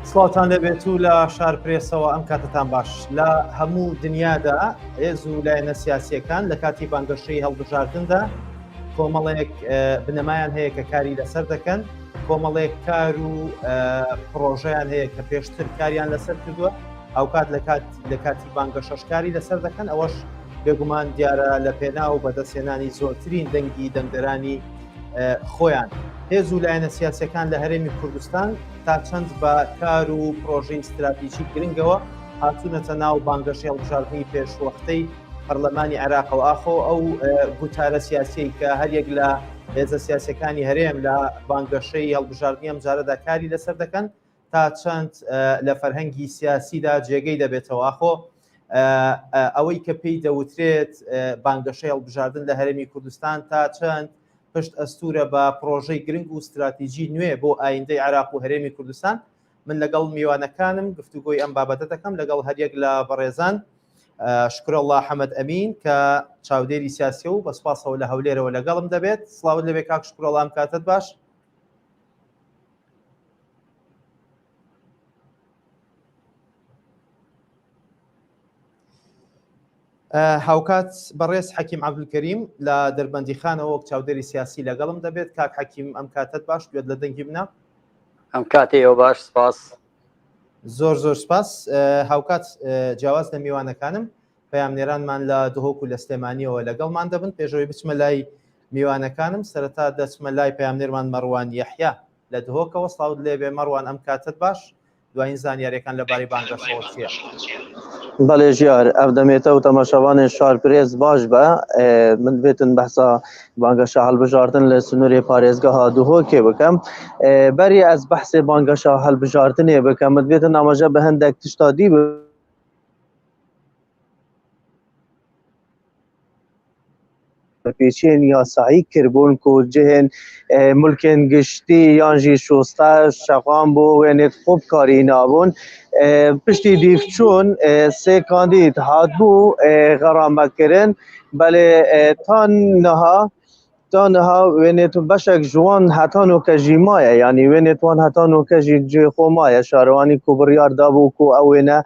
سڵاتان لەبێت و لە شارپرێسەوە ئەم کاتتان باش لە هەموو دنیادا هێز و لایەنە سیاسیەکان لە کاتی بانگەشەی هەڵبژاردندا کۆمەڵێک بنەمایان هەیە کە کاری لەسەر دەکەن، کۆمەڵێک کار و پرۆژەیان هەیە کە پێشتر کاریان لەسەر کردووە، ئەو کات لە کاتی بانگەشەش کاری لەسەر دەکەن. ئەوەش بێگومان دیارە لە پێنا و بەدەستێنانی زۆرترین دەنگی دەنگدەرانی خۆیان. هێز و لایەنە سیاسیەکان لە هەرێمی کوردستان تا چەند بە کار و پرۆژەی استراتیژی گرنگەوە هاتوونەتە ناو بانگەشەی هەڵبژاردننی پێشوەختەی پەرلەمانی عێراق و ئاخۆ ئەو گوتارە سیاسی کە هەریەک لە هێزە سیاسیەکانی هەرێم لە بانگەشەی هەڵبژاردننی ئەم جارەدا کاری لەسەر دەکەن تا چەند لە فەرهەنگی سیاسیدا جێگەی دەبێتەوە. ئاخۆ ئەوەی کە پێی دەوترێت بانگەشەی هەڵبژاردن لە هەرێمی کوردستان تا چەند پشت ئەستورە بە پرۆژەی گرنگ و استراتیژی نوێ بۆ ئایندەی عێراق و هەرێمی کوردستان. من لەگەڵ میوانەکانم گفتوگۆی ئەم بابەتە دەکەم لەگەڵ هەریەک لە بەڕێزان شکرەڵڵا حەمەد ئەمین کە چاودێری سیاسی و بەسپاسەوە لە هەولێرەوە لەگەڵم دەبێت. سڵاوت لەبێ کاک شکرەڵڵا، ئەم کاتت باش. هاوکات بەڕێز حەکیم عەبدولکەریم لە دەربەندیخانەوە وەک چاودێری سیاسی لەگەڵم دەبێت. کاک حەکیم ئەم کاتت باش، گوێت لە دەنگی بنە. ئەم کاتێەوە باش، سپاس. زۆر سپاس. هاوکات جیاواز لە میوانەکانم پەیامنێرانمان لە دهۆک و لە سلێمانیەوە لەگەڵمان دەبن. پێشەوەی بچمە لای میوانەکانم سەرەتا دەچمە لای پەیامنێرمان مەڕوان یەحیا لە دهۆکەوە. سڵاوت لێبێ مەڕوان، ئەم کاتت باش. دوایین زانیاریەکان لەبارەی بانگەشەوە چییە؟ بەڵێ ژیار ئەف دەمێتە و تەماشاوانی شارپرێز باش بە من بێتن بەحسا بانگەشە هەڵبژاردن لە سنووری پارێزگەها دوهۆکێ بکەم. بەری ئەس بەحسێ بانگەشە هەڵبژاردنێ بکەم من بێتن ئاماژە بە هەندێک تشتا دی پێچێن یاسایی کردبوون کو جهێن ملکên گشتî yan jî şosta şeqan bû wênê xwe karî nabûn. Piştî dîvçûn sê kandîd hatbû xeramekirin belê ta niha wênê tu beşek ji wan hetanûke jî maye, yanî wênê wan hetanûke jî cê xwe maye. Şarewanî ku biryar dabû ku ew wêne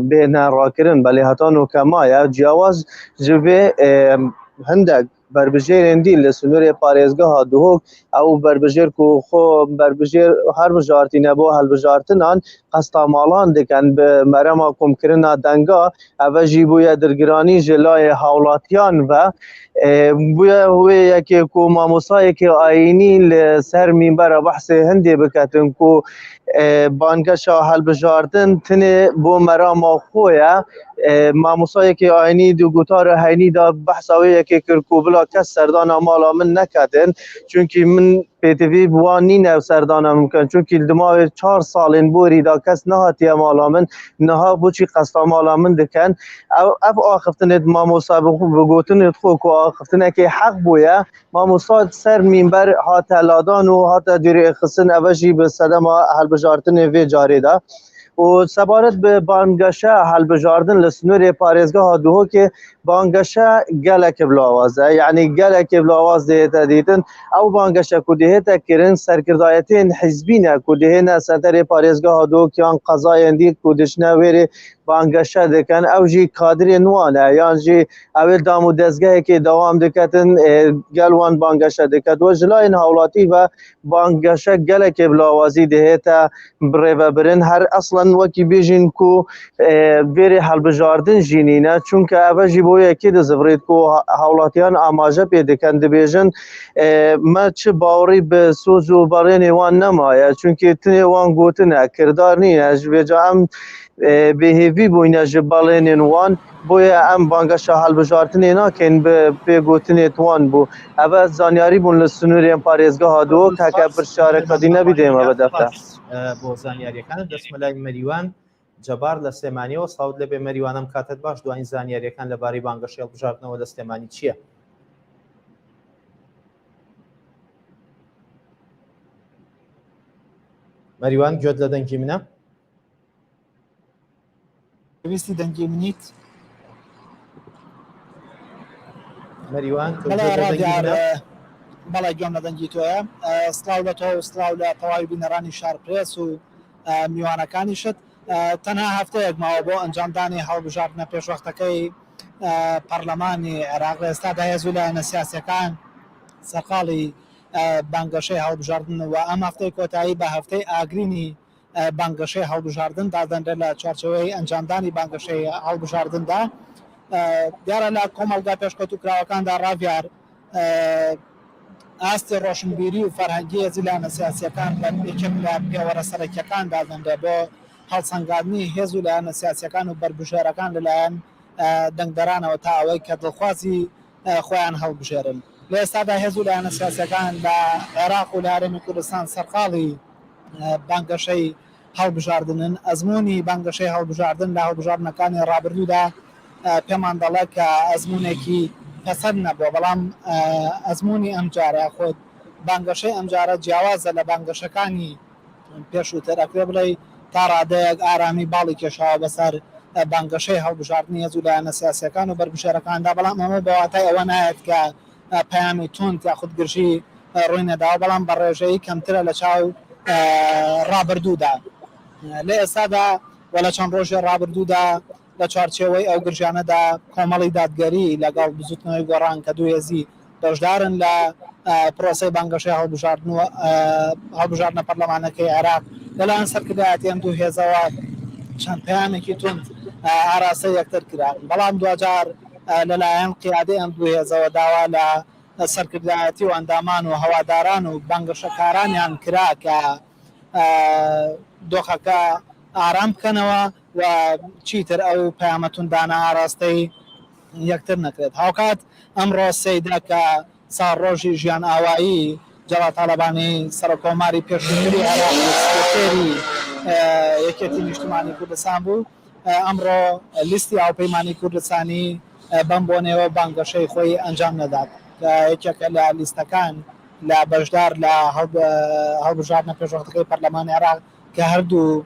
bêne rakirin belê hetanûke maye. Ciyawaz ji vê hindek berbijêrên dî li sînorê parêzgeha Duhok ew berbijêr ku xwe berbijêr herbijardîne bo helbijartinan qesta malan dikin bi merema komkirina denga. Ev jî bûye dirgiranî ji layê hawlatiyan ve bûye wê yekê ku mamosayekê ayînî li ser mînbera behsê hindê biketin ku bانگەشە هەڵبژاردن tenê bo merama xwe ye. Mamosayekê ayînî di gotarê heynî da behsa wê yekê kir ku bila kes serdana mala min neketin, çunkî min pêtivî bi wan nîne serdana min bikin, çunkî di mavê 4 salên borî da kes nehatiye mala min, niha boçî qesta mala min dikin. Ev axiftinê mamosa bi gotinê xwe ku axiftinekê heq bûye, mamosa ser mînber hate ladan û hate dûrê xistin. Ev jî bi sedema helbijartinê vê carê de û sebaret bi banggeşe helbijartin li sînorê parêzgeha Duhokê banggeşe gelekî bilawaz e, yanî gelekî bilawaz dihête dîtin. Ew banggeşe ku dihête kirin serkirdayetên hizbî ne ku dihêne senterê parêzgeha Duhok yan qezayên dît ku dişine wêrê banggeşe dikin. Ew jî kadirên wan e, yan jî ew ê dam û dezgehekê dewam diketin gel wan banggeşe diket. We ji layên hawlatî ve banggeşe gelekî bilawazî dihête birêvebirin. Her aslan wekî bêjin ku vêrê helbijardin jî nîne, çunke ev jî bo yekê dizivrit ku hawlatiyan amaje pê dikin, dibêjin me çi bawerî bi soz û barênê wan nemaye, çunkî tenê wan gotine kirdar nîne. Ji vê ca em bêhêvî bûyne ji balênên wan, boya em banggeşa helbijartinê nakin bi pêgotinê wan bû. Ev zanyarî bûn li sînorên parêzgeha Duhok. Heke pirsiyareka dî nebî dême bi defter. بۆ زانیاریەکانت دەچمە لای مەریوان جەبار لە سلێمانیەوە. سڵاوت لەبێ مەریوانم کاتت باش. دوایین زانیاریەکان لەبارەی بانگەشەی هەڵبژاردنەوە لە سلێمانی چییە؟ مەریوان گوێت لە دەنگی منە؟ پێویستی دەنگی منیت؟ مەریوان بەڵای گوێم لە دەنگی تۆیە. سڵاو لە تۆ و سڵاو لە تەواوی بینەرانی شارپرێس و میوانەکانیشت تەنها هەفتەیەک ماوە بۆ ئەنجامدانی هەڵبژاردنە پێشوەختەکەی پەرلەمانی عێراق لە ئێستادا هێز و لایەنە سیاسیەکان سەرقاڵی بانگەشەی هەڵبژاردن و ئەم هەفتەی کۆتایی بە هەفتەی ئاگرینی بانگەشەی هەڵبژاردن دادەنرێت لە چوارچەوەی ئەنجامدانی بانگەشەی هەڵبژاردندا دیارە لە کۆمەڵگا پێشکەوتوکراوەکاندا ڕاویار ئاستی ڕۆشنبیری و فەرهەنگی هێزی لایەنە سیاسیەکان لە یەکێک لە پێوەرە سەرەکیەکان دادەنرێت بۆ هەڵسەنگاندنی هێز و لایەنە سیاسیەکان و بربژێرەکان لەلایەن دەنگدەرانەوە تا ئەوەی کە دڵخوازی خۆیان هەڵبژێرن. لە ئێستادا هێز و لایەنە سیاسیەکان لە عێراق و لە هەرێمی کوردستان سەرقاڵی بانگەشەی هەڵبژاردنن. ئەزمموی بانگەشەی هەڵبژاردن لە هەڵبژاردنەکانی ڕابردوودا پێمان دەڵێت کە ئەزمموونێکی پەسەند نەبووە، بەڵام ئەزمموی ئەمجارە خۆت بانگەشەی ئەمجارە جیاوازە لە بانگەشەکانی پێشووتر ئەکرێ بڵێ تا ڕادەیەک ئارامی باڵی کێشاوە بەسەر بانگەشەی هەڵبژاردننی هێز و لایەنە سیاسیەکان و بربژێرەکاندا، بەڵام ئەمە بەواتای ئەوە نایەت کە پەیامی تونند یا خودگرژی ڕووی نەداوە، بەڵام بە ڕێژەیە کەمترە لە چاو ڕابردوودا. لە ئێستادا و لە چەند ڕۆژێ ڕابردوودا لە چوارچێوەی ئەو گرژانەدا کۆمەڵی دادگەری لەگەڵ بزوتنەوەی گۆڕان کە دوو هێزی بەشدارن لە پرۆسەی بانگەشەی هەڵبژاردنە پەرلەمانەکەی عێراق لەلایەن سەرکردایەتی ئەم دوو هێزەوە چەند پەیامێکی تونند ئاراستە یەکتر کران، بەڵام دوجار لەلایەن قیادەی ئەم دوو هێزەوە داوا لە سەرکردایەتی و ئەندامان و هەواداران و بانگەشەکارانیان کرا کە دۆخەکە ئارام بکەنەوە و چیتر ئەو پەیامەتوندانە ئاراستەی یەکتر نەکرێت. هاوکات ئەمڕۆ سەیدا کە ساڵ ڕۆژی ژیان ئاوایی جەڵات تاالبانی سەرۆکۆماری پێشووتری عێراق سکرتێری یەکێتی نیشتیمانی کوردستان بوو، ئەمڕۆ لیستی هاوپەیمانی کوردستانی بەم بۆنەوە بانگەشەی خۆی ئەنجام نەدات کە یەکێکە لە لیستەکان لە بەشدار لە هەڵبژاردنە پێشوەختەکەی پەرلەمانی عێراق کە هەردوو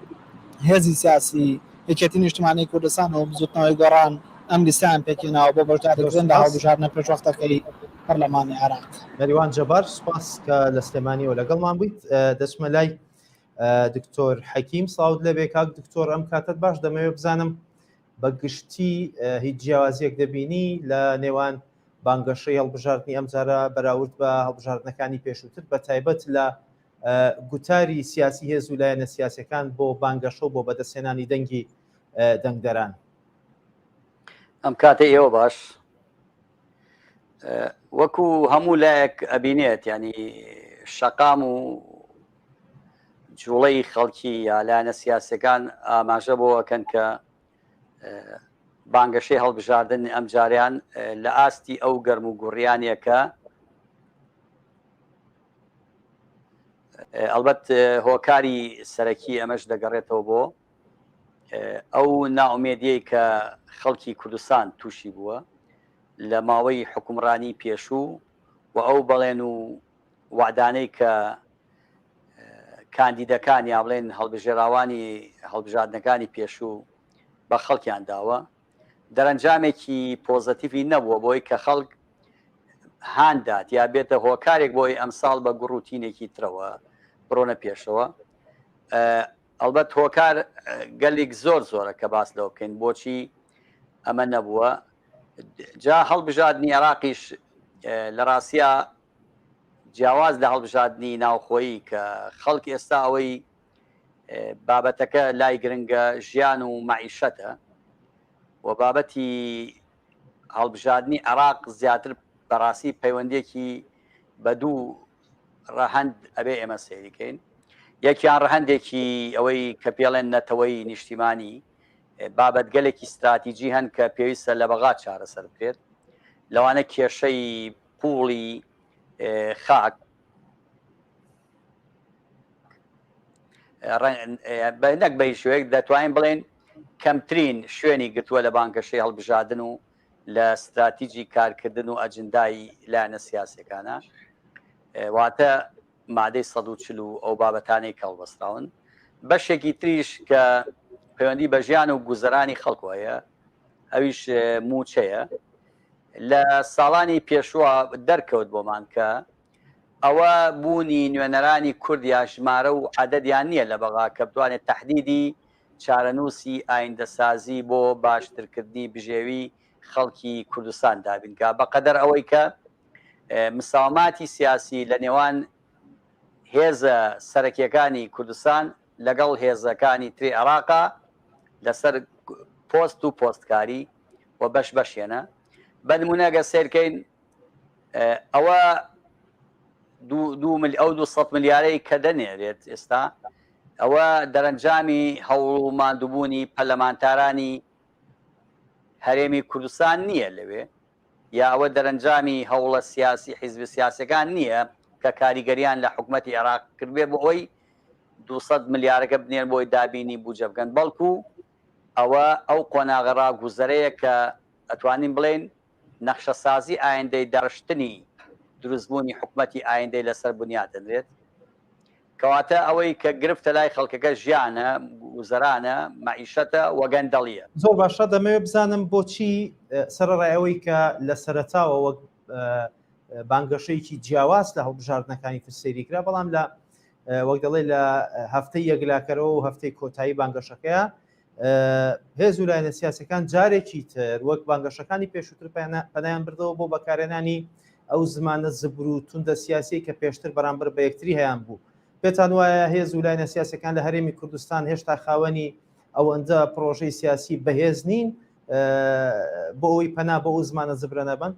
هێزی سیاسی یەکێتی نیشتیمانی کوردستان و بزوتنەوەی گۆڕان ئەم لیستیان پێکێناوە بۆ بەشدارکردن لە هەڵبژاردنە پێشوەختەکەی پەرلەمانی عێراق. نەریوان جەبار سوپاس کە لە سلێمانیەوە لەگەڵمان بوویت. دەچمە لای دکتۆر حەکیم ساود لەبێ کاک دکتۆر ئەم کاتت باش دەمەوێت بزانم بە گشتی هیچ جیاوازیەک دەبینی لە نێوان بانگەشەی هەڵبژاردننی ئەمجارە بەراورد بە هەڵبژاردنەکانی پێشووتر بە تایبەت لە گوتاری سیاسی هێز و لایەنە سیاسیەکان بۆ بانگەشە و بۆ بەدەستێنانی دەنگی دەنگدەران. ئەم کاتە ئێوە باش وەکو هەموو لایەک ئەبینێت ینی شەقام و جوڵەی خەڵکی یا لایەنە سیاسەکان ئاماژە بۆەکەن کە بانگەشەی هەڵبژاردن ئەم جاریان لە ئاستی ئەو گەرم و گوڕیانیەکە ئەلبەت هۆکاری سەرەکی ئەمەش دەگەڕێتەوە بۆ ئەو ناومێدیەی کە خەڵکی کوردستان تووشی بووە لە ماوەی حکومڕانی پێشوو و ئەو بەڵێن و وعدانەی کە کاندیدەکان یا بڵێن هەڵبژێراوانی هەڵبژاردنەکانی پێشوو بە خەڵکیان داوە دەرەنجامێکی پۆزتیڤی نەبووە بۆی کە خەڵک هاندات یا بێتە هۆکارێک بۆی ئەمساڵ بە گوڕوتینێکی ترەوە بڕۆنە پێشەوە. ئەلبەت هۆکار گەلێک زۆر زۆرە کە باس لەوە بکەین بۆچی ئەمە نەبووە. جا هەڵبژاردننی عێراقیش لە ڕاستیە جیاواز لە هەڵبژاردننی ناوخۆیی کە خەڵک ئێستا ئەوەی بابەتەکە لای گرنگە ژیان و معیشەتە و بابەتی هەڵبژاردننی عێراق زیاتر بەڕاستی پەیوەندێکی بە دوو ڕەهەند ئەبێ ئێمە سەیریکەین. یەکیان ڕەهەندێکی ئەوەی کە پێڵێن نەتەوەی نیشتیمانی بابەت گەلێکی استراتیجی هەن کە پێویستە لە بەغا چارەسەر بکرێت لەوانە کێشەی پوڵی خاک نەک بە شوەیەک دەتوانین بڵێن کەمترین شوێنی گرتووە لە بانگەشەی هەڵبژاردن و لە استراتیجی کارکردن و ئەجندای لایەنە سیاسەکانە واتە مادەی 140 و ئەو بابەتانەی کەڵبەستراون. بەشێکی تریش کە پەیوەندی بە ژیان و گوزەرانی خەڵکوایە ئەویش موچەیە لە ساڵانی پێشوە دەرکەوت بۆمان کە ئەوە بوونی نوێنەرانی کورد یا ژمارە و عەدەدیان نییە لە بەغا کە بتوانێت تەحدیدی چارەنووسی ئایندەسازی بۆ باشترکردنی بژێوی خەڵکی کوردستان دابینکە بەقەدەر ئەوەی کە مساوماتی سیاسی لە نێوان هێزە سەرەکیەکانی کوردستان لەگەڵ هێزەکانی تری عێراقا لەسەر پۆست و پۆستکاری و بەش بەشێنە بە نمونەگە سێرکەین ئەوە ئەو 200 ملیارەی کە دەنێرێت ئێستا ئەوە دەرەنجامی هەوڵماندووبوونی پەرلەمانتارانی هەرێمی کوردستان نییە لەوێ یا ئەوە دەرەنجامی هەوڵە سیاسی حیزب سیاسەکان نییە کە کاریگەریان لە حکوومەتی عێراق کردبێ بۆ ئەوەی 200 ملیارەکە بنێن بۆی دابینی بوجە بکەن بەڵکو ئەوە ئەو قۆناغە ڕاگوزەرەیە کە ئەتوانین بڵێن نەخشە سازی ئایندەی دەڕشتنی دروستبوونی حکوومەتی ئایندەی لەسەر بنیاد دەنرێت کەواتە ئەوەی کە گرفتە لای خەڵکەکە ژیانە گوزەرانە مەعیشەتە وەگەندەڵیە زۆر باشە دەمەوێت بزانم بۆچی سەرڕایەوەی کە لە سەرەتاوە وەک بانگەشەیەکی جیاواز لە هەڵبژاردنەکانی تر سەیریکرا بەڵام لە وەک دەڵێ لە هەفتەی یەکلاکەرەوە و هەفتەی کۆتایی بانگەشەکەیە هێز و لایەنە سیاسەکان جارێکی تر وەک بانگەشەکانی پێشووتر پەنایان بردەوە بۆ بەکارهێنانی ئەو زمانە زبر و توندە سیاسی کە پێشتر بەرامبەر بە یەکتری هەیان بوو پێتان وایە هێز و لایەنە سیاسەکان لە هەرێمی کوردستان هێشتا خاوەنی ئەوەندە پرۆژەی سیاسی بەهێز نین بۆ ئەوی پەنا بە ئەو زمانە زبرە نەبن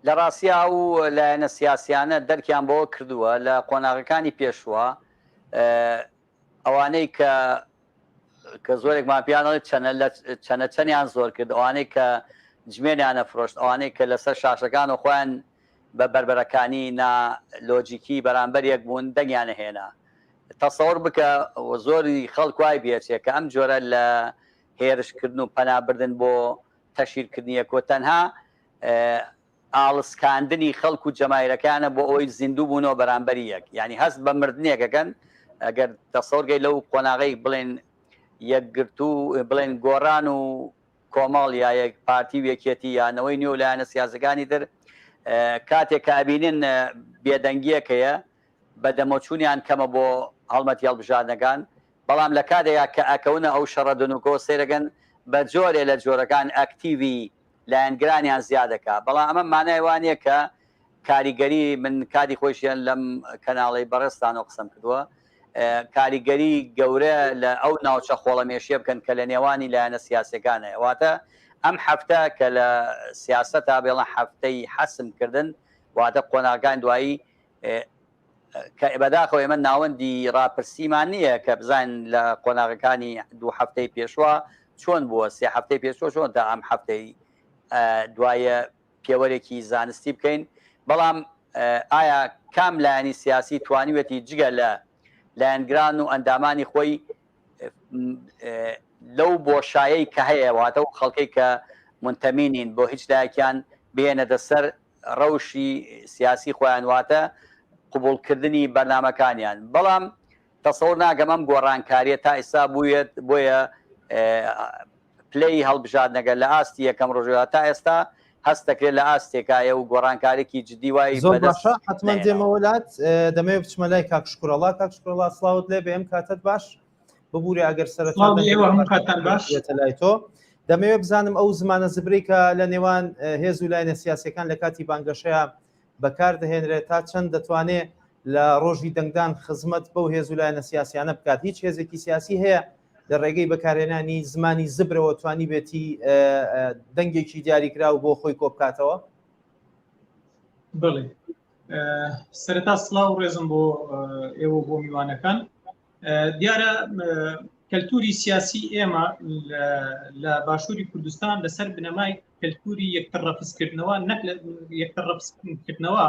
لە ڕاستیا و لایەنە سیاسیانە دەرکیان بەوە کردووە لە قۆناغەکانی پێشووە ئەوانەی کە زۆرێک ماپیانەوەی چەنەچەنیان زۆر کرد ئەوانەی کە جمێنیان نەفرۆشت ئەوانەی کە لەسەر شاشەکان و خۆیان بە بربەرەکانی لۆجیکی بەرامبەر یەک بوون دەنگیانە هێنا تەسەوڕ بکە زۆری خەڵک وای بێچێت کە ئەم جۆرە لە هێرشکردن و پەنابردن بۆ تەشیرکردنیە کۆ تەنها ئاڵسکاندنی خەڵک و جەماهیرەکانە بۆ ئەوەی زیندوو بوونەوە بەرامبەری یەک یعنی هەست بە مردنێکەکەن ئەگەر تەسەوڕگەی لەو قۆناغەی بڵێن یەکگرتو بڵێن گۆڕان و کۆمەڵ یا یەک پارتی وێکێتی یانەوەی نوێ لایەنە سیاسەکانی تر کاتێک کە ئەبینن بێدەنگیەکەیە بە دەمەچوونیان کەمە بۆ هەڵمەتی هەڵبژاردنەکان بەڵام لە کاتێکا کە ئەکەونە ئەو شەڕەدنوکەوە سێرەگەن بە جۆرێ لە جۆرەکان ئەکتیڤی لایەنگرانیان زیادەکە بەڵام ئەمە مانای وانە کە کاریگەری من کاتی خۆشیان لەم کەناڵی بەڕێستانەوە قسەم کردووە کاریگەری گەورە لە ئەو ناوچە خۆڵەمێشیە بکەن کە لە نێوانی لایەنە سیاسەکانە واتە ئەم هەفتە کە لە سیاسەتا بێڵە هەفتەی حەسمکردن واتە قۆناغەکان دوایی کە بەداخەوە ئێمە ناوەندی ڕاپرسیمان نییە کە بزانین لە قۆناغەکانی 2 هەفتەی پێشوە چۆن بووە 3 هەفتەی پێشوە چۆن تا ئەم هەفتەی دوایە پێوەرێکی زانستی بکەین بەڵام ئایا کام لایەنی سیاسی توانیوێتی جگە لە لایەنگران و ئەندامانی خۆی لەو بۆشایەی کە هەیە واتە و خەڵکەی کە منتەمینین بۆ هیچ لایەکیان بێنە دەسەر ڕەوشی سیاسی خۆیان واتە قبولکردنی بەرنامەکانیان بەڵام تەسەوڕ ناکەم ئەم گۆڕانکاریە تا ئێستا بوویت بۆیە پلەی هەڵبژاردنەکە لە ئاستی یەکەم ڕۆژەوە تا ئێستا هەست دەکرێت لە ئاستێکایە و گۆڕانکارێکی جدی وای زۆر باشە حتمما دێمە وڵات دەمەوێت بچمە لای کاکشکوڕەڵا کاکشکوڕەڵا سڵاوت لێ بێ ئەم کاتت باش ببووری ئەگەر سەرەتا لای تۆ دەمەوێت بزانم ئەو زمانە زبرەی کە لە نێوان هێز و لایەنە سیاسیەکان لە کاتی بانگەشەیە بەکار دەهێنرێت تا چەند دەتوانێت لە ڕۆژی دەنگدان خزمەت بەو هێز و لایەنە سیاسیانە بکات هیچ هێزێکی سیاسی هەیە لە ڕێگەی بەکارهێنانی زمانی زبرەوە توانی بێتی دەنگێکی دیاریکراو بۆ خۆی کۆ بکاتەوە بڵێ سەرەتا سڵاو ڕێزم بۆ ئێوە بۆ میوانەکان دیارە کەلتوری سیاسی ئێمە لە باشووری کوردستان لەسەر بنەمای کەلتوری یەکتەڕەفزکردنەوە نەک یەکتەڕەفزکردنەوە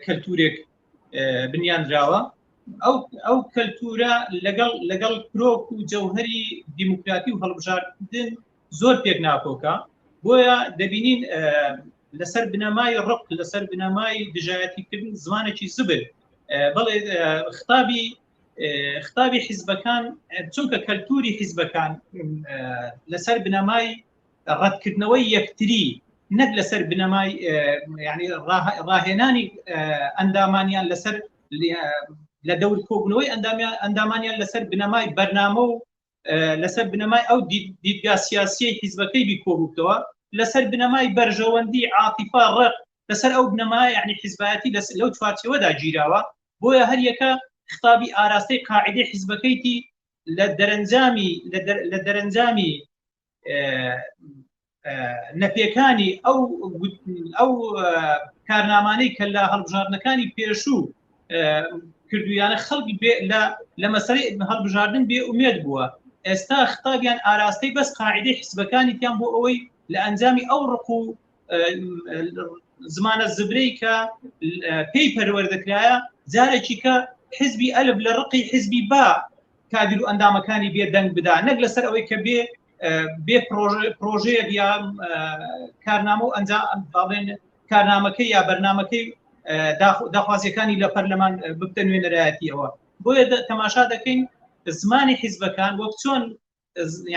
کەلتورێک بنیانراوە ئەو کەلتورە لەگەڵ کرۆک و جەوهەری دیموکراتی و هەڵبژاردن زۆر پێک ناکۆکە بۆیە دەبینین لەسەر بنەمای ڕق لەسەر بنەمای دژایەتیکردن زمانێکی زبر بەڵێ خطابی حیزبەکان چونکە کەلتوری حیزبەکان لەسەر بنەمای ڕەتکردنەوەی یەکتری نەک لەسەر بنەمای ینی ڕاهێنانی ئەندامانیان لەسەر لە دەور کۆبنەوەی ئەندامانیان لەسەر بنەمای بەرنامە و لەسەر بنەمای ئەو دیدگا سیاسیی حیزبەکەی بیکۆبووتەوە لەسەر بنەمای بەرژەوەندی عاتیفا ڕق لەسەر ئەو بنەمای ینی حیزبایەتی لەو چوارچێوەدا گیراوە بۆیە هەر یەکە خطابی ئاراستەی قاعدەی حیزبەکەیتی لە دەرەنجامی نەپێکانی ئەو کارنامانەی کە لە هەڵبژاردنەکانی پێشوو کردویانە خەڵکی لە مەسەرەی هەڵبژاردن بێ ئومێد بووە ئێستا خطابیان ئاراستەی بەس قاعدەی حیزبەکانی تیان بۆ ئەوەی لە ئەنجامی ئەو ڕق و زمانە زبرەی کە پێی پەروەردەکرایە جارێکی کە حزبی ئەلف لە ڕقی حزبی با کادر و ئەندامەکانی بێ دەنگ بدا نەک لەسەر ئەوەی کە بێ پرۆژەیە یا کارنامە و ئەنجام کارنامەکەی یا بەرنامەکەی داخوازیەکانی لە پەرلەمان بکتەنوێنەرایەتیەوە بۆیە تەماشا دەکەین زمانی حیزبەکان وەک چۆن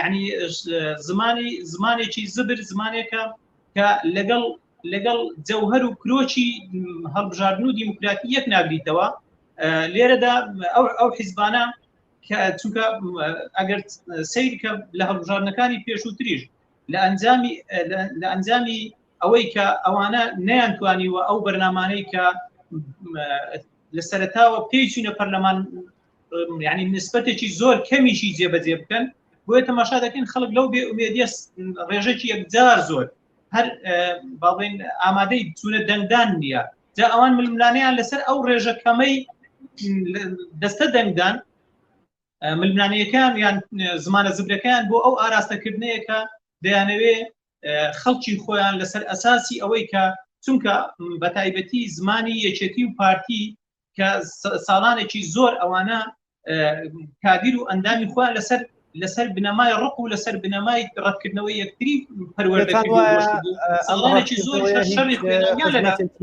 ینی زمانێکی زبر زمانێکە کە لەگەڵ جەوهەر و کرۆکی هەڵبژاردن و دیموکراتی یەک ناگریتەوە لێرەدا ئەو حیزبانە کە چونکە ئەگەر سیرکە لە هەڵبژاردنەکانی پێشووتریش لە ئەنجامی ئەوەی کە ئەوانە نەیانتوانیوە ئەو بەرنامانەی کە لە سەرەتاوە پێی چوونە پەرلەمان ینی نسبەتێکی زۆر کەمیشی جێبەجێ بکەن بۆیە تەماشا دەکەین خەڵک لەو بێ ئومێدیە ڕێژێکی یەکجار زۆر هەر باڵێن ئامادەی چوونە دەنگدان نییە جا ئەوان ململانەیان لەسەر ئەو ڕێژە کەمەی دەستە دەنگدان ململانەکان یان زمانە زبرەکەیان بۆ ئەو ئاراستەکردنەیە کە دەیانەوێ خەڵکی خۆیان لەسەر ئەساسی ئەوەی کە چونکە بە تایبەتی زمانی یەکێتی و پارتی کە ساڵانێکی زۆر ئەوانە کادیر و ئەندامی خۆیان لەسەر بنەمای ڕق و لەسەر بنەمای ڕەتکردنەوەی یەکتری پەروەردەکردنەوەی زۆر شەڕی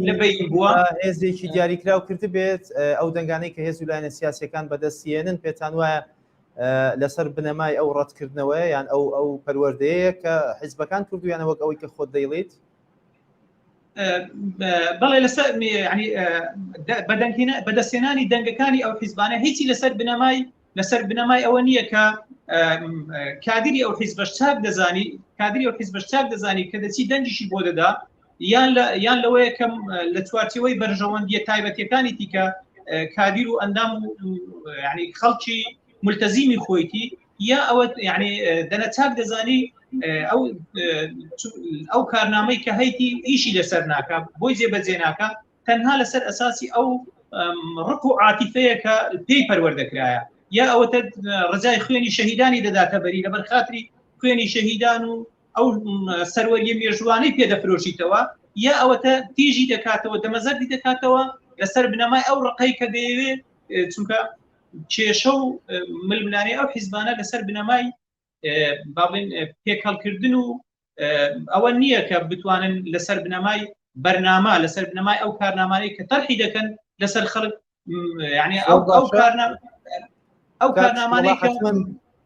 لە بین بووە هێزێکی دیاریکراو کرد بێت ئەو دەنگانەی کە هێز ویلایەنە سیاسیەکان بەدەستێنن پێتان وایە لەسەر بنەمای ئەو ڕەتکردنەوە یان ئەو پەروەردەیە کە حیزبەکان کردویانە وەک ئەوەی کە خۆت دەیڵیت بەڵێ لەسەر ینی بەدەستێنانی دەنگەکانی ئەو حیزبانە هیچی لەسەر بنەمای ئەوە نییە کە کادری ئەو حیزبەش چاک دەزانی کادری ئەو حیزبەش چاک دەزانی کە دەچی دەنگیشی بۆ دەدا یان لەوەیە کەم لە چوارچەوەی بەرژەوەندیە تایبەتیەکانی دیکە کادیر و ئەندام ینی خەڵکی ملتەزیمی خۆیتی یا ئەوە ینی دەنە چاک دەزانی ئەو کارنامەی کە هەیتی ئیشی لەسەر ناکە بۆی جێبەجێ ناکە تەنها لەسەر ئەساسی ئەو ڕق و عاتیفەیە کە پێی پەروەردەکرایە یا ئەوەتە ڕزای خوێنی شەهیدانی دەداتە بەری لەبەر خاتری خوێنی شەهیدان و ئەو سەروەریە مێژوانەی پێدەفرۆشیتەوە یا ئەوەتە تیژی دەکاتەوە دەمەزەردی دەکاتەوە لەسەر بنەمای ئەو ڕقەی کە دەیەوێت چونکە کێشە و ململانەی ئەو حیزبانە لەسەر بنەمای باڵێن پێکهەڵکردن و ئەوە نییە کە بتوانن لەسەر بنەمای بەرنامە لەسەر بنەمای ئەو کارنامانەی کە تەرحی دەکەن لەسەر خەڵک ینی ئەو کارنامانەی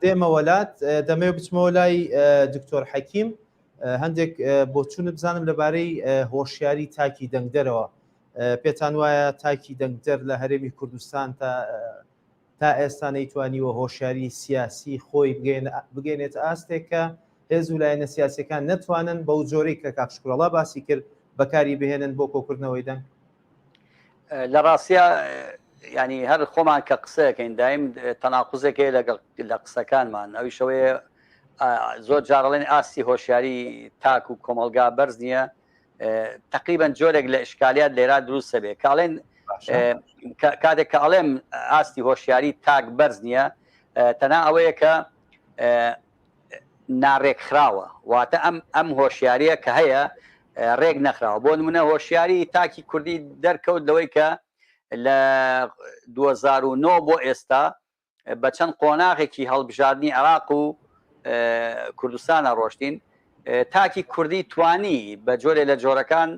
دێمە وڵات دەمەوێت بچمەوە لای دکتۆر حەکیم هەندێک بۆ چوون بزانم لەبارەی هۆشیاری تاکی دەنگدەرەوە پێتان وایە تاکی دەنگدەر لە هەرێمی کوردستان تا ئێستا نەیتوانیوە هۆشیاری سیاسی خۆی بگەێنێت ئاستێک کە هێز ویلایەنە سیاسیەکان نەتوانن بەو جۆرەی کە کاکشکوڕەڵا باسی کرد بەکاری بهێنن بۆ کۆکردنەوەی دەنگ لە ڕاستیە ینی هەر خۆمان کە قسەکەین دایم تەناقوزێکی لە قسەکانمان ئەوی شەوەیە زۆر جارڵێن ئاستی هۆشیاری تاک و کۆمەلگا بەرز نییە تقریبا جۆرێک لە ئشکالیات لێرا دروستە بێ کاڵێن کاتێک کە ئەڵێم ئاستی هۆشیاری تاک بەرز نییە تەنا ئەوەیە کە ناڕێکخراوە واتە ئەم هۆشیاریە کە هەیە ڕێک نەخراوە بۆ نمونە هۆشیاری تاکی کوردی دەرکەوت لەوەی کە لە 2009 بۆ ئێستا بە چەند قۆناغێکی هەڵبژاردننی عێراق و کوردستانە ڕۆشتین تاکی کوردی توانی بە جۆرێ لە جۆرەکان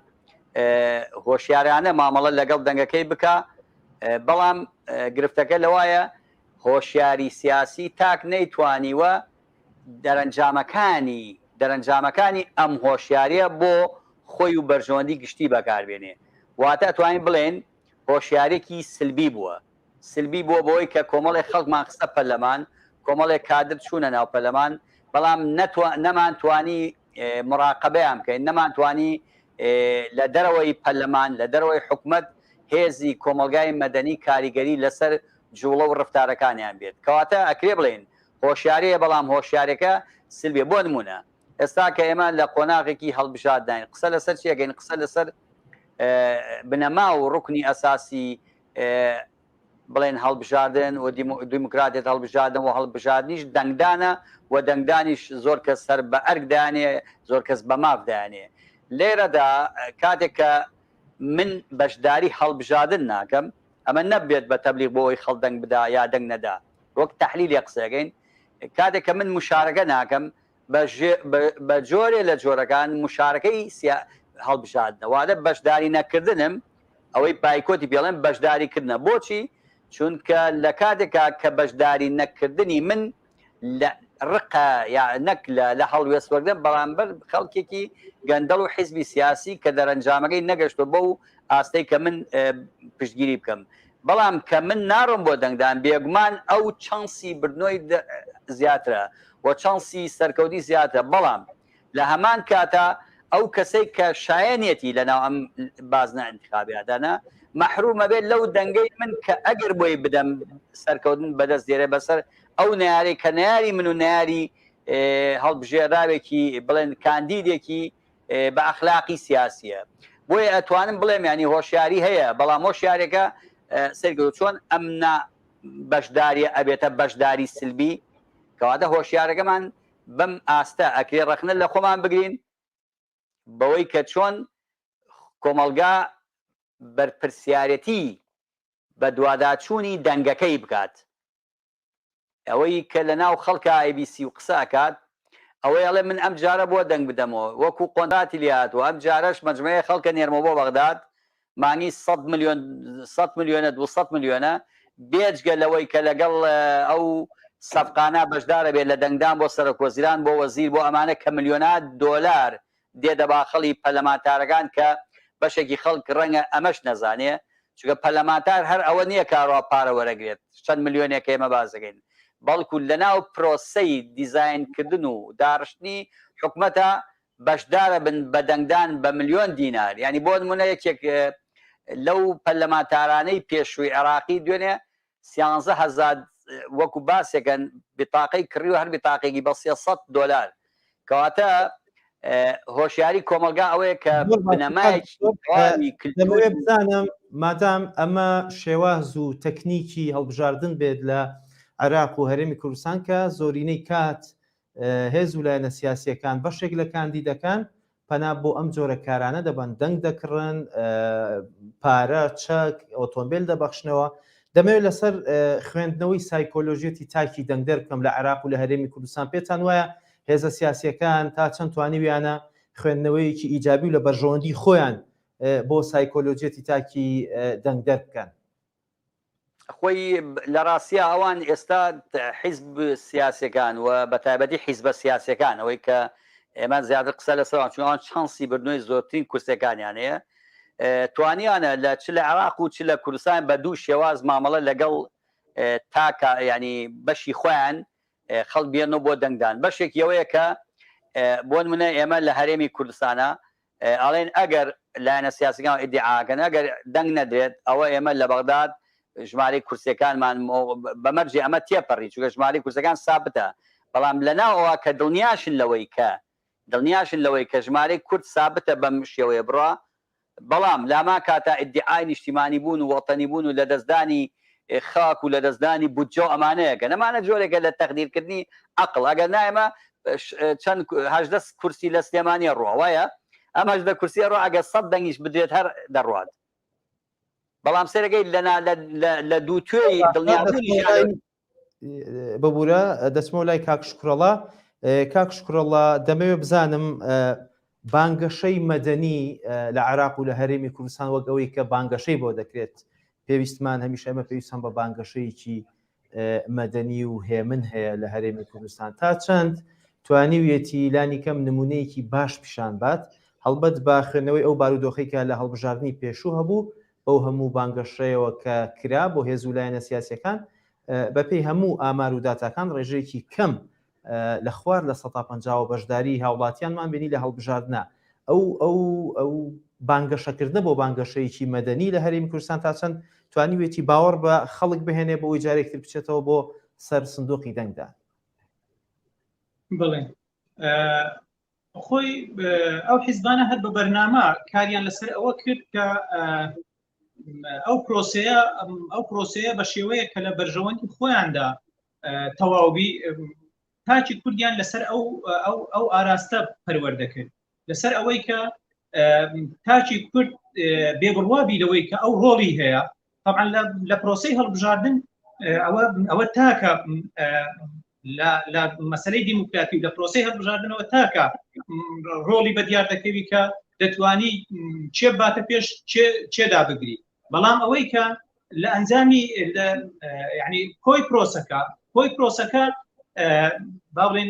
هۆشیارانە مامەڵە لەگەڵ دەنگەکەی بکە بەڵام گرفتەکە لەوایە هۆشیاری سیاسی تاک نەیتوانیوە دەرەنجامەکانی ئەم هۆشیاریە بۆ خۆی و بەرژەوەندی گشتی بەکاربێنێ واتە توانین بڵێن هۆشیارێکی سلبی بووە سلبی بووە بۆی کە کۆمەڵی خەڵکمان خستە پەرلەمان کۆمەڵێک کادر چوونە ناو پەرلەمان بەڵام نەمانتوانی مراقبەیان بکەین نەمانتوانی لە دەرەوەی پەرلەمان لە دەرەوەی حکومەت هێزی کۆمەلگای مەدەنی کاریگەری لەسەر جوڵە و ڕفتارەکانیان بێت کەواتە ئەکرێ بڵێن هۆشیارەیە بەڵام هۆشیارەکە سلبێ بۆ نمونە ئێستا کە ئێمە لە قۆناغێکی هەڵبژارداین قسە لەسەر چیەگەین قسە لەسەر بنەما و ڕوکنی ئەساسی بڵێن هەڵبژاردن و دیموکراتێت هەڵبژاردن و هەڵبژاردنیش دەنگدانە و دەنگدانیش زۆر کەس سەر بە ئەرگدانێ زۆر کەس بە مافدانێ لێرەدا کاتێک کە من بەشداری هەڵبژاردن ناکەم ئەمە نەبێت بە تەبلیغ بۆەوەی خەڵ دەنگ بدا یا دەنگ نەدا وەک تەحلیلی قسەکەین کاتێک کە من مشارەکە ناکەم بە جۆرێ لە جۆرەکان مشارەکەی هەڵبژاردنە واتە بەشداری نەکردنم ئەوەی پایکۆتی پێڵێن بەشداریکردنە بۆچی چونکە لە کاتێکا کە بەشداری نەکردنی من لە ڕقە یا نەک لە هەڵوێستوەردن بەرامبەر خەڵکێکی گەندەڵ و حیزبی سیاسی کە دەرەنجامەکەی نەگەشتە بۆ و ئاستەی کە من پشتگیری بکەم بەڵام کە من ناڕۆم بۆ دەنگدان بێگومان ئەو چانسی بردنەوەی زیاترە و چانسی سەرکەوتی زیاترە بەڵام لە هەمان کاتە ئەو کەسەی کە شایەنێتی لەناو ئەم بازنە انتخابیاتانە مەحرومە بێت لەو دەنگەی من کە ئەگەر بۆی بدەم سەرکەوتن بەدەست دێرە بەسەر ئەو ناری کە ناری من و ناری هەڵبژێراوێکی بڵێن کاندیدێکی بە ئەخلاقی سیاسیە بۆیە ئەتوانم بڵێم ینی هۆشیاری هەیە بەڵام هۆشیارێکە سەرگەوت چۆن ئەم بەشداریە ئەبێتە بەشداری سلبی کەواتە هۆشیارەکەمان بەم ئاستە ئەکرێ ڕەخنە لە خۆمان بگرین بەوەی کە چۆن کۆمەلگا بەرپرسیارەتی بە دوواداچوونی دەنگەکەی بکات ئەوەی کە لە ناو خەڵکە ABC و قسە ئەکات ئەوەی ئەڵێ من ئەم جارە بۆ دەنگ بدەمەوە وەکو قۆنداتی لاتوە ئەم جارەش مەجموعەیە خەڵکە نێرمە بۆ بەغداد مانگی 100 میلیۆنە 200 میلیۆنە بێجگە لەوەی کە لەگەڵ ئەو سەفقانە بەشدارە بێت لە دەنگدان بۆ سەرۆکوەزیران بۆ وەزیر بۆ ئەمانە کە ملیۆنات دۆلار دێدە باخەڵی پەرلەمانتارەکان کە بەشێکی خەڵک ڕەنگە ئەمەش نەزانێ چونکە پەرلەمانتار هەر ئەوە نییە کاڕوا پارە وەرەگرێت چەند ملیۆنێک ئێمە بازەکەین بەڵکو لەناو پرۆسەی دیزاینکردن و داڕشتنی حکومەتە بەشدارە بن بە دەنگدان بە ملیۆن دینار ینی بۆ نمونە یەکێک لەو پەرلەمانتارانەی پێشووی عێراقی دوێنێ 13000 وەکو باسێکن بتاقەی کڕی و هەر بتاقێکی بە $300 کەواتە هۆشیاری کۆمەلگا ئەوەیە کە بنەمایەکی بزانم مادام ئەمە شێواز و تەکنیکی هەڵبژاردن بێت لە عێراق و هەرێمی کوردستان کە زۆرینەی کات هێز و لایەنە سیاسیەکان بەشێک لە کاندیدەکان پەنا بۆ ئەم جۆرە کارانە دەبن دەنگ دەکڕن پارە چەک ئۆتۆمبیل دەبەخشنەوە دەمەوێت لەسەر خوێندنەوەی سایکۆلۆژیەتی تاکی دەنگدەر بکەم لە عێراق و لە هەرێمی کوردستان پێتان وایە هێزە سیاسیەکان تا چەند توانیویانە خوێندنەوەیکی ئیجابی و لە بەرژەوەندی خۆیان بۆ سایکۆلۆژیەتی تاکی دەنگدەر بکەن خۆی لە ڕاستیە ئەوان ئێستا حیزب سیاسەکان و بە تایبەتی حیزبە سیاسەکان ئەوەی کە ئێمە زیاتر قسە لەسەر چونەوان چانسی بردنەوەی زۆرترین کورسەکانیان هەیە توانیانە لە چ لە عێراق و چ لە کوردستان بە دوو شێواز مامەڵە لەگەڵ تاکە ینی بەشی خۆیان خەڵک بێنەوە بۆ دەنگدان بەشێکی ئەوەیە کە بۆ نمونە ئێمە لە هەرێمی کوردستانە ئەڵێن ئەگەر لایەنە سیاسەکان ئیدعاکەن ئەگەر دەنگ نەدرێت ئەوە ئێمە لە بەغداد ژمارەی کورسەکانمان بەمەرجێ ئەمە تێپەڕی چونکە ژمارەی کورسەکان سابتە بەڵام لەناوەوە کە دڵنیاشن لەوەی کە ژمارەی کورد سابتە بەم شێوەیە بڕە بەڵام لاما کاتە ئیدعای نیشتیمانی بوون و وەتەنی بوون و لە دەستدانی خاک و لە دەستدانی بودجە و ئەمانەیە کە نەمانە جۆرێکە لە تەقدیرکردنی عەقڵ ئەگەر نایمە چەند 18 کورسی لە سلێمانیە ڕۆ وایە ئەم 18 کورسیە ڕۆ ئەگە 100 دەنگیش بدرێت هەر دەڕوات بەڵام سێرەکەی لە دوو توێی دڵنیابوونی ببوورە دەچمەوە لای کاکشکوڕەڵا کاکشکوڕەڵا دەمەوێت بزانم بانگەشەی مەدەنی لە عێراق و لە هەرێمی کوردستان وەک ئەوەی کە بانگەشەی بۆ دەکرێت پێویستمان هەمیشە ئەمە پێویستان بە بانگەشەیەکی مەدەنی و هێمن هەیە لە هەرێمی کوردستان تا چەند توانیویەتی لانی کەم نمونەیەکی باش پیشان بات هەڵبەت باخێنەوەی ئەو بارودۆخی کە لە هەڵبژاردننی پێشوو هەبوو بەو هەموو بانگەشەیەوە کە کرا بۆ هێز و لایەنە سیاسیەکان بەپێی هەموو ئامار و داتاکان ڕێژەیەکی کەم لە خوار لە 150 بەشداری هاوڵاتیانمان بینی لە هەڵبژاردنە ئەو بانگەشەکردنە بۆ بانگەشەیەکی مەدەنی لە هەرێمی کوردستان تا چەند توانیوێتی باوەڕ بە خەڵک بهێنێ بۆ ئەوی جارێکتر بچێتەوە بۆ سەر سندوقی دەنگدا. بڵێ خۆی ئەو حیزبانە هەر بە بەرنامە کاریان لەسەر ئەوە کرد کە ئەو پرۆسەیە بە شێوەیە کە لە بەرژەوەندی خۆیاندا تەواوبی تاچی کوردیان لەسەر ئەو ئاراستە پەروەردەکرد لەسەر ئەوەی کە تاچی کورد بێبڕوابی لەوەی کە ئەو ڕۆڵی هەیە طبعا لە پرۆسەی هەڵبژاردن ئەوە تاکە لە مەسەلەی دیموکراتی لە پرۆسەی هەڵبژاردنەوە تاکە ڕۆڵی بەدیار دەکەوی کە دەتوانی چێ باتە پێش چێدا بگری بەڵام ئەوەی کە لە ئەنجامی یعنی کۆی پرۆسەکە با بڵێن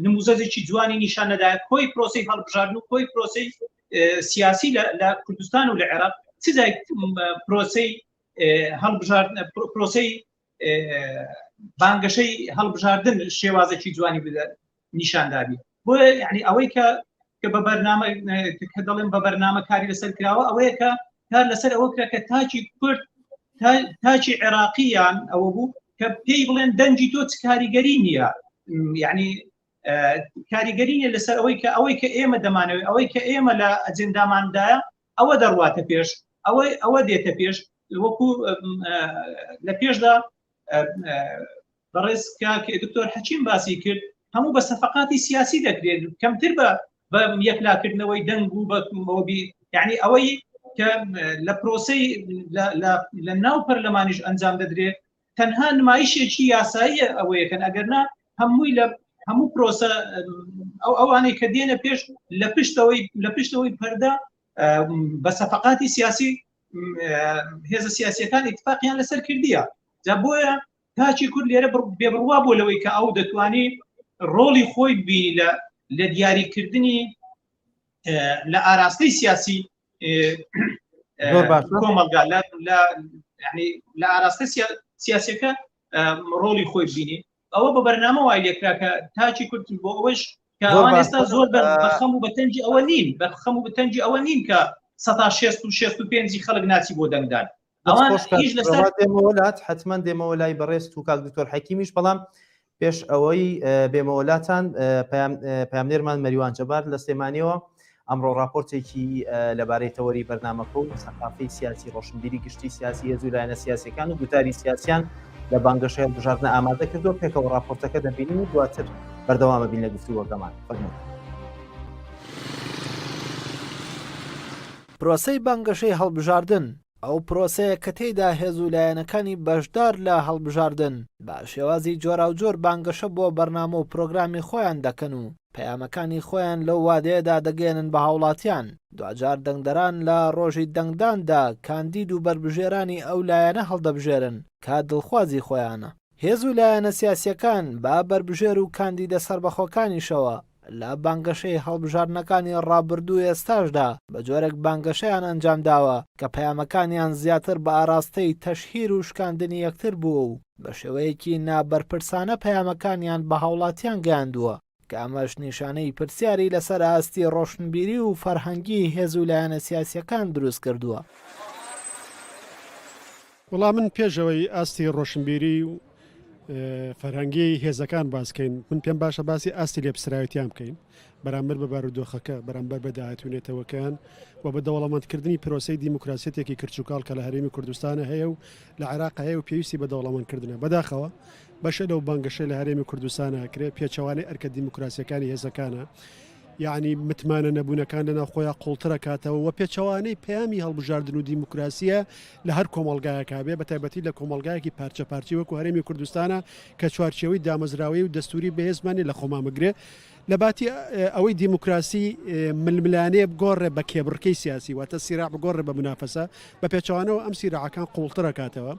نموزەزێکی جوانی نیشان نەدایە کۆی پرۆسەی هەڵبژاردن و کۆی پرۆسەی سیاسی لە کوردستان و لە عێراق چیزای پرۆسەی هەڵبژاردن پرۆسەی بانگەشەی هەڵبژاردن شێوازێکی جوانی نیشاندابی بۆ یعنی ئەوەی کە بە بەرنامە کە دەڵێن بە بەرنامە کاری لەسەر کراوە ئەوەیە کە کار لەسەر ئەوە کرا کە تاچی کورد تاچی عێراقییان ئەوە بوو کە پێی بڵێن دەنجی تۆ چ کاریگەری نییە یعنی کاریگەری نیە لەسەر ئەوەی کە ئێمە دەمانەوێت ئەوەی کە ئێمە لە ئەجنداماندایە ئەوە دەڕواتە پێش ئەوە دێتە پێش وەکو لە پێشدا بەڕێز دکتۆر حەچیم باسی کرد هەموو بە سەفقاتی سیاسی دەکرێت کەمتر بە یەکلاکردنەوەی دەنگ و بەمەوەبی یعنی ئەوەی کە لە پرۆسەی لە ناو پەرلەمانیش ئەنجام دەدرێت تەنها نمایشێکی یاساییە ئەوەیەکەن ئەگەرنا هەمووی لە هەموو پرۆسە ئەوانەی کە دێنە پێش لە پشتەوەی پەردا بە سەفقاتی سیاسی هێزە سیاسیەکان اتفاقیان لەسەر کردیە جا بۆیە تاچی کورد لێرە بێبڕوا بۆ لەوەی کە ئەو دەتوانێت ڕۆڵی خۆی بی لە دیاریکردنی لە ئاراستەی سیاسی کۆمەلگا لە ئاراستە سیاسەکە ڕۆڵی خۆی بینی ئەوە بە بەرنامە وای لێکرا کە تاچی کورد بۆ ئەوەش کە ئەوان ئێستا زۆر بەخەم و بەتەنجی ئەوە نین بەخەم و بەتەنجی ئەوە نین کە 165 خەڵک ناچی بۆ دەنگدان دێمەوەلات حتمما دێمەوە لای بەڕێست و کاک دکتۆر حەکیمیش بەڵام پێش ئەوەی بێمەوەلاتان پامنێرمان مەریوان جەبار لە سلێمانیەوە ئەمڕۆ راپۆرتێکی لەبارەی تەوەری بەرنامەکە و سەقافەی سیاسی ڕۆشنبیری گشتی سیاسی هێز و لایەنە سیاسیەکان و گوتاری سیاسیان لە بانگەشەی هەڵبژاردنە ئامادە کردو پێکەوە راپۆرتەکە دەبینین و دواتر بەردەوامە بین لە گفتوگۆکەمان پرۆسەی بانگەشەی هەڵبژاردن ئەو پرۆسەیە کە تێیدا هێز و لایەنەکانی بەشدار لە هەڵبژاردن بە شێوازی جۆرا و جۆر بانگەشە بۆ بەرنامە و پرۆگرامی خۆیان دەکەن و پەیامەکانی خۆیان لەو وادەیەدا دەگەێنن بە هاوڵاتیان دوجار دەنگدەران لە ڕۆژی دەنگداندا کاندید و بربژێرانی ئەو لایەنە هەڵدەبژێرن کا دڵخوازی خۆیانە هێز و لایەنە سیاسیەکان با بربژێر و کاندیدە سەربەخۆکانیشەوە لە بانگەشەی هەڵبژاردنەکانی ڕابردوو ئێستاشدا بە جۆرێک بانگەشەیان ئەنجام داوە کە پەیامەکانیان زیاتر بە ئاراستەی تەشهیر و شکاندنی یەکتر بووە و بە شێوەیەکی نابەرپرسانە پەیامەکانیان بە هاوڵاتیان گەیاندووە کە ئەمەش نیشانەی پرسیاری لەسەر ئاستی ڕۆشنبیری و فەرهەنگی هێز و لایەنە سیاسیەکان دروست کردووە. وەڵام من پێشەوەی ئاستی ڕۆشنبیری و فەرهەنگی هێزەکان باسکەین من پێم باشە باسی ئاستی لێپسراوەتیان بکەین بەرامبەر بە بارودۆخەکە بەرامبەر بە داهاتوونێتەوەکان و بە دەوڵەمەندکردنی پرۆسەی دیموکراسیەتێکی کرچوکاڵ کە لە هەرێمی کوردستانە هەیە و لە عێراق هەیە و پێویستی بە دەوڵەمەندکردنە بەداخەوە بەشە لەو بانگەشەی لە هەرێمی کوردستانە کرێ پێچەوانەی ئەرکە دیموکراسیەکانی هێزەکانە یعنی متمانە نەبوونەکان لەناو خۆیان قوڵترە کاتەوە و پێچەوانەی پەیامی هەڵبژاردن و دیموکراسیە لە هەر کۆمەڵگایەکە بێ بە تایبەتی لە کۆمەڵگایەکی پارچە پارچی وەکو هەرێمی کوردستانە کە چوارچێوەی دامەزراوی و دەستوری بەهێزمانی لە خۆمامەگرێ لە باتی ئەوەی دیموکراسی ململانێ بگۆڕێ بە کێبڕکەی سیاسی واتە سیراع بگۆڕێ بە منافەسە بە پێچەوانەوە ئەم سیراعەکان قوڵترە کاتەوە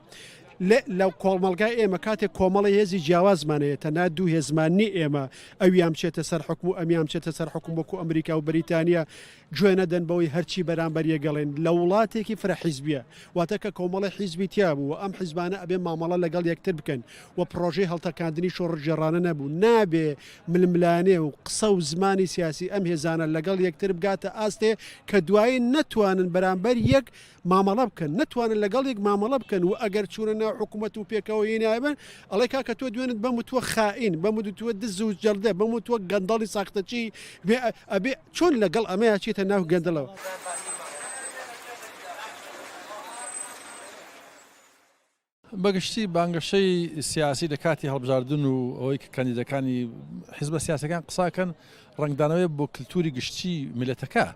لەو کۆڵمەلگای ئێمە کاتێک کۆمەڵی هێزی جیاوازمانەیە تەنها دوو هێزمانی ئێمە ئەویان بچێتە سەر حکم و ئەمیان بچێتە سەر حکم وەکو ئەمریکا و بریتانیا گوێ نەدەن بەوەی هەرچی بەرامبەر یەگەڵێن لە وڵاتێکی فرەحیزبیە واتە کە کۆمەڵی حیزبی تیا بوو و ئەم حیزبانە ئەبێ مامەڵە لەگەڵ یەکتر بکەن و پرۆژەی هەڵتەکاندنی شۆڕژێڕانە نەبوو نابێ ململانێ و قسە و زمانی سیاسی ئەم هێزانە لەگەڵ یەکتر بگاتە ئاستێ کە دوایی نەتوانن بەرامبەر یەک مامەڵە بکەن نەتوانن لەگەڵ یەک مامەڵە بکەن و ئەگەر چوونە ناو حکوومەت و پێکەوە هێنابن ئەڵێ کاکە تۆ دوێنت بەموتوە خائین بەموتوە دز و جەردە بەموتوە گەندەڵی ساختەچی ئەبێ چۆن لەگەڵ ئەمەیە چێتە ناو گەندەڵەوە. بەگشتی بانگەشەی سیاسی لە کاتی هەڵبژاردن و ئەوەی کە کاندیدەکانی حیزبە سیاسەکان قساکەن ڕنگدانەوەی بۆ کللتوری گشتی میلەتەکە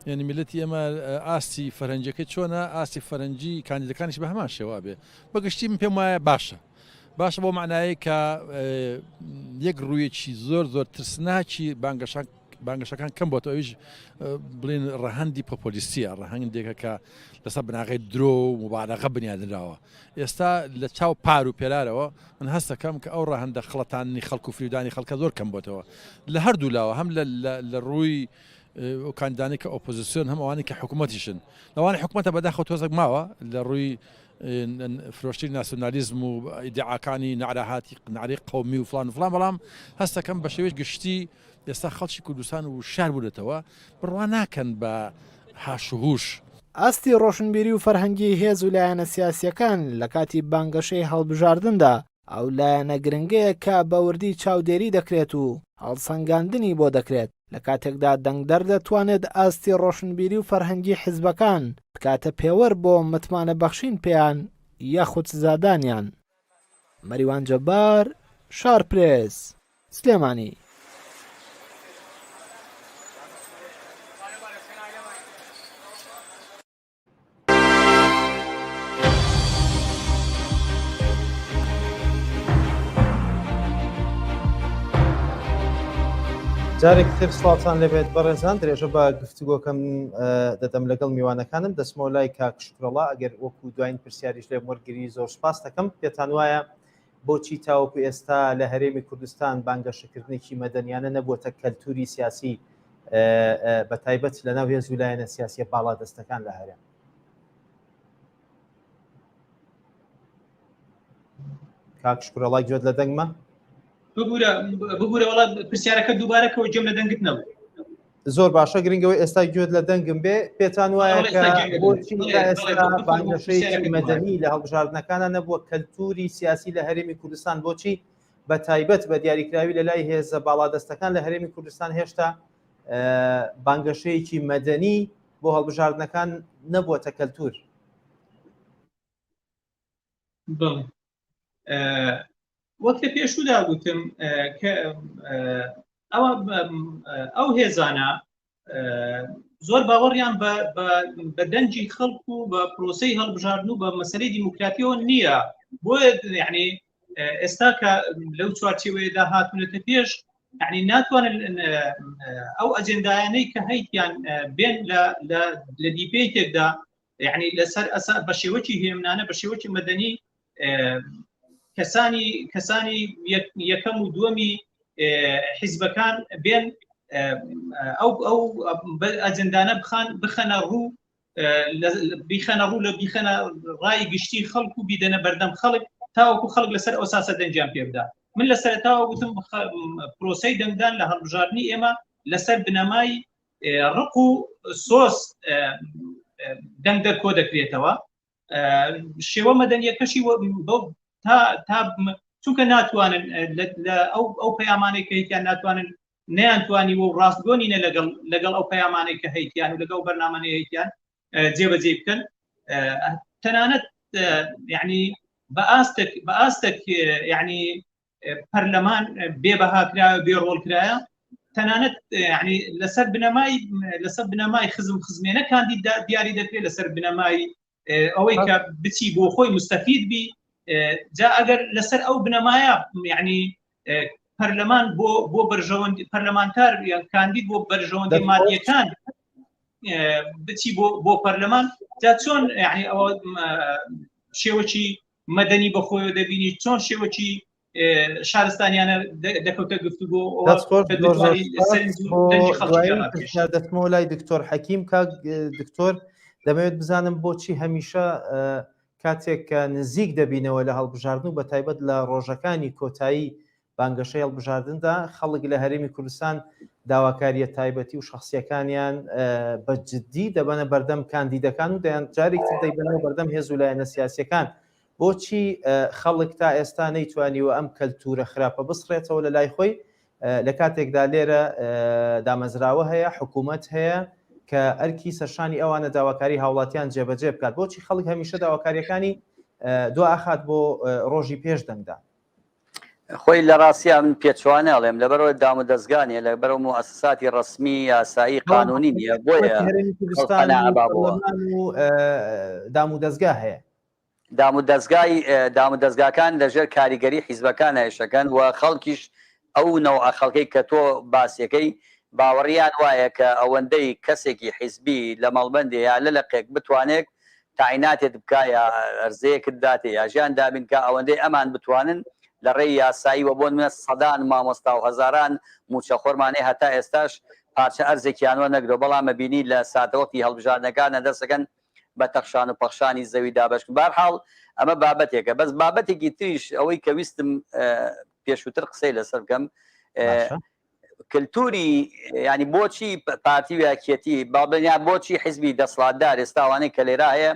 یعنی میلەتی ئێمە ئاستی فەرەنجەکە چۆنە ئاستی فەرەنجی کاندیدەکانیش بە هەمان شێوا بێ بەگشتی من پێم وایە باشە بۆ معنایی کە یەک ڕوویەکی زۆر ترسناکی بانگەشەکان کەم بۆتە ئەویش بڵێن ڕەهەندی پۆپۆلیستیە ڕەهەندێکە کە لەسەر بناغی درۆ و مبالغە بنیادراوە ئێستا لە چاو پار و پێرارەوە من هەست دەکەم کە ئەو ڕەهەندە خڵەتانی خەڵک و فریودانی خەڵکە زۆر کەم بۆتەوە لە هەردوو لاوە هەم لە ڕووی کاندیدانی کە ئۆپۆزیسیۆن هەم ئەوانی کە حکوومەتیشن لەوانی حکوومەتە بەداخەوە تۆزێک ماوە لە ڕووی فرۆشتی ناسیۆنالیزم و ئیدعاکانی نعرەهاتی نعرەی قەومی و فلان بەڵام هەست دەکەم بە شێوەیەک گشتی ئێستا خەڵکی کوردستان و شار بوونێتەوە بڕوا ناکەن بە هاشوهوش. ئاستی ڕۆشنبیری و فەرهەنگی هێز و لایەنە سیاسیەکان لە کاتی بانگەشەی هەڵبژاردندا ئەو لایەنە گرنگەیە کە بەوردی چاودێری دەکرێت و هەڵسەنگاندنی بۆ دەکرێت لە کاتێکدا دەنگدەر دەتوانێت ئاستی ڕۆشنبیری و فەرهەنگی حیزبەکان بکاتە پێوەەر بۆ متمانە بەخشین پێیان یاخود زادانیان. مەریوان جەبار، شارپرێس، سلێمانی. جارێکتر سڵاتان لەبێت بەڕێزان درێژە بە گفتوگۆکەم دەدەم لەگەڵ میوانەکانم دەستمەوە لای کاکشکڕەڵا ئەگەر وەکو دوایین پرسیاریش لێ وەرگری زۆر سپاس دەکەم پێتان وایە بۆچی تاوەکو ئێستا لە هەرێمی کوردستان بانگەشەکردنێکی مەدەنیانە نەبووەتە کەلتوری سیاسی بە تایبەت لە ناو هێز و لایەنە سیاسیە باڵا دەستەکان لە هەرێم. کاکشکڕەڵای گوێت لە دەنگمە ببوورە وڵات پرسیارەکە دووبارەکەەوە جێم لە دەنگت نەبوو زۆر باشە گرنگەوەی ئێستا گوێت لە دەنگم بێ پێتان وایە کە بۆچی ئێستا بانگەشەیەکی مەدەنی لە هەڵبژاردنەکانە نەبووە کەلتوری سیاسی لە هەرێمی کوردستان بۆچی بە تایبەت بە دیاریکراوی لە لای هێزە باڵادەستەکان لە هەرێمی کوردستان هێشتا بانگەشەیەکی مەدەنی بۆ هەڵبژاردنەکان نەبووەتە کەلتور. وەکتە پێشودا گوتم کە ئەو هێزانە زۆر باوەڕیان بە دەنجی خەڵک و بە پرۆسەی هەڵبژاردن و بە مەسەلەی دیموکراتیەوە نییە بۆیە یعنی ئێستا کە لەو چوارچێوەیەدا هاتوونەتە پێش یعنی ناتوانن ئەو ئەجێندایانەی کە هەیتیان بێن لە دیبێتێکدا یعنی لەسەر بە شێوەی هێمنانە بە شێوەی مەدەنی کەسانی یەکەم و دووەمی حیزبەکان بێن ئەو ئەجندانە بخەنە ڕوو لە بیخەنە ڕای گشتی خەڵک و بیدەنە بەردەم خەڵک تاوەکو خەڵک لەسەر ئەو ساسە دەنجیان پێ بدات. من لە سەرەتاوە گوتم پرۆسەی دەنگدان لە هەڵبژاردنی ئێمە لەسەر بنەمای ڕق و سۆس دەنگ دەرکۆ دەکرێتەوە شێوە مەدەنیەکەشی تا چونکە ناتوانن ئەو پەیامانەی کە هیتیان ناتوانن نەیانتوانی و ڕاستگۆنینە لەگەڵ ئەو پەیامانەی کە هەیتیان و لەگەڵ بەرنامەی هەیتیان جێبەجێ بکەن تەنانەت یعنی بە ئاستێک یعنی پەرلەمان بێبەهاکرایە بێ ڕۆڵکرایە تەنانەت یعنی لەسەر بنەمای خزمێنە کاندید دیاری دەکرێت لەسەر بنەمای ئەوەی کە بچی بۆ خۆی مستەفید بی جا ئەگەر لەسەر ئەو بنەمایە یعنی پەرلەمان بۆ بەرژەوەندی پەرلەمانتار یان کاندید بۆ بەرژەوەندی مادیەکان بچی بۆ پەرلەمان جا چۆن یعنی ئەوە شێوەی مەدەنی بەخۆیەوە دەبینی چۆن شێوەکی شارستانیانە دەکەوتە گفتوگۆ دەستمەوە لای دکتۆر حەکیم کاک دکتۆر دەمەوێت بزانم بۆچی هەمیشە کاتێک کە نزیک دەبینەوە لە هەڵبژاردن و بە تایبەت لە ڕۆژەکانی کۆتایی بانگەشەی هەڵبژاردندا خەڵک لە هەرێمی کوردستان داواکاریە تایبەتی و شخصیەکانیان بە جددی دەبەنە بەردەم کاندیدەکان و دەیان جارێکی دەیبنەوە بەردەم هێز و لایەنە سیاسیەکان. بۆچی خەڵک تا ئێستا نەیتوانیوە ئەم کەلتورە خراپە بسڕێتەوە لە لای خۆی لە کاتێکدا لێرە دامەزراوە هەیە حکوومەت هەیە کە ئەرکی سەرشانی ئەوانە داواکاری هاوڵاتیان جێبەجێ بکات. بۆچی خەڵک هەمیشە داواکاریەکانی دو ئاخات بۆ ڕۆژی پێش دەنگدا؟ خۆی لە ڕاستیە من پێچوانە ئەڵێم لەبەرەوە دام و دەستگانێ لەبەرەوە موسساتی ڕسمی یاسایی قانونی نییە بۆیە دام و دەستگا هەیە. دام و دەستگاکان لەژێر کاریگەری حیزبەکان هێشەکەن و خەڵکیش ئەو نەوە خەڵکەی کە تۆ باسیەکەی باوەڕیان وایە کە ئەوەندەی کەسێکی حیزبی لە مەڵبەندێ یا لە لەقێک بتوانێت تاعیناتێت بکە یا ئەرزەیەکت داتێ یا ژیان دابین کە ئەوەندەی ئەمان بتوانن لە ڕێی یاسایی وە بۆن سەدان مامۆستا و هەزاران موچەخۆرمانەی هەتا ئێستاش پارچە ئەرزێکیانوە نەگرۆ بەڵام مەبینی لە ساتەوەقتی هەڵبژاردنەکانە دەستەکەن بە تەخشان و پەخشانی زەوی دابش بارحاڵ ئەمە بابەتێکە بەس بابەتێکی تریش ئەوەی کە ویستم پێشووتر قسەی لەسەر بکەم کللتوری ینی بۆچی پارتی ویاکێتی باڵبنیا بۆچی حیزبی دەسڵاتدار ئێستاوانەی کە لێرا هەیە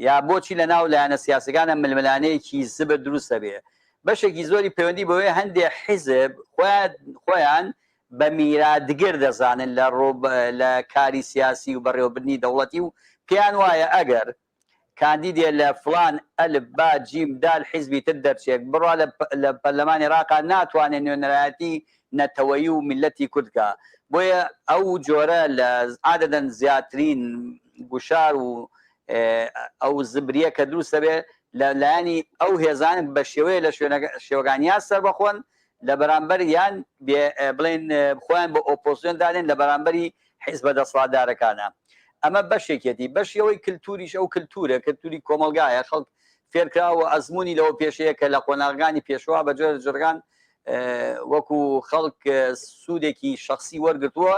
یا بۆچی لە ناو لایەنە سیاسەکانە ململانەیەکی زبر دروستە بێ بەشێکی زۆری پەیوەندی بەوەی هەندێک حیزب خۆیان بە میرادگر دەزانن لە کاری سیاسی و بەڕێوەبردننی دەوڵەتی و پێیان وایە ئەگەر کاندیدێ لە فلان ئەلف با جیم دال حیزبی تر دەرچێک بڕوا لە پەرلەمانی عێراق ناتوانێت نوێنەرایەتی نەتەوەیی و میلەتی کوردکە بۆیە ئەو جۆرە لە عادەدەن زیاترین گوشار و ئەو زبریە کە دروستە بێ لە لایانی ئەو هێزانن بە شێوەیە لە شێوەکانیان سەر بەخۆن لە بەرامبەر یان بڵێن خۆیان بە ئۆپۆزیۆن دادێن لە بەرامبەری حیزبە دەسڵاتدارەکانە. ئەمە بەشێکێتی بەشیەوەی کللتوریش ئەو کللتوری کۆمەلگایە خەڵک فێرکراوە ئەزمموی لەوە پێشەیە کە لە قۆناغانی پێشوا بە جۆر جرگان وەکو خەڵک سوودێکی شخصی وەرگتووە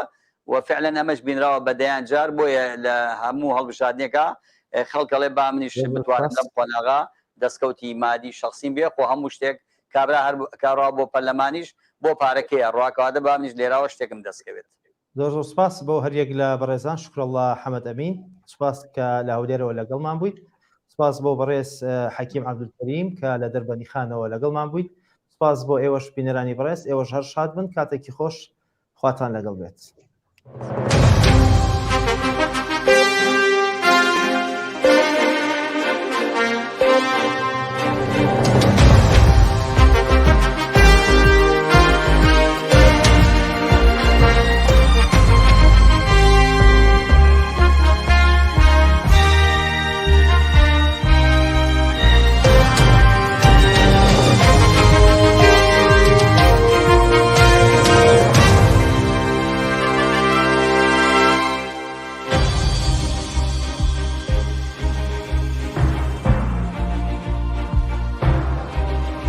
و فعلەن ئەمەش بینراوە بەدەیان جار بۆیە لە هەموو هەڵبژاردنێکە خەڵکەڵێ با منیش بتوانم لەم قۆناغا دەستکەوتی مادی شخصیم بێ خۆ هەموو شتێک کابرا هەر کارڕوا بۆ پەرلەمانیش بۆ پارەکەیە ڕواکەواتە با منیش لێراوە شتێکم دەستکەوێت. زۆر سپاس بۆ هەریەک لە بەڕێزان شکرڵڵا حەمەد ئەمین سپاس کە لە هەولێرەوە لەگەڵمان بوویت سپاس بۆ بەڕێز حەکیم عەبدولکەریم کە لە دەربەنی خانەوە لەگەڵمان بوویت سپاس بۆ ئێوەش بینەرانی بەڕێز ئێوەش هەر شاد بن کاتێکی خۆش خواتان لەگەڵ بێت.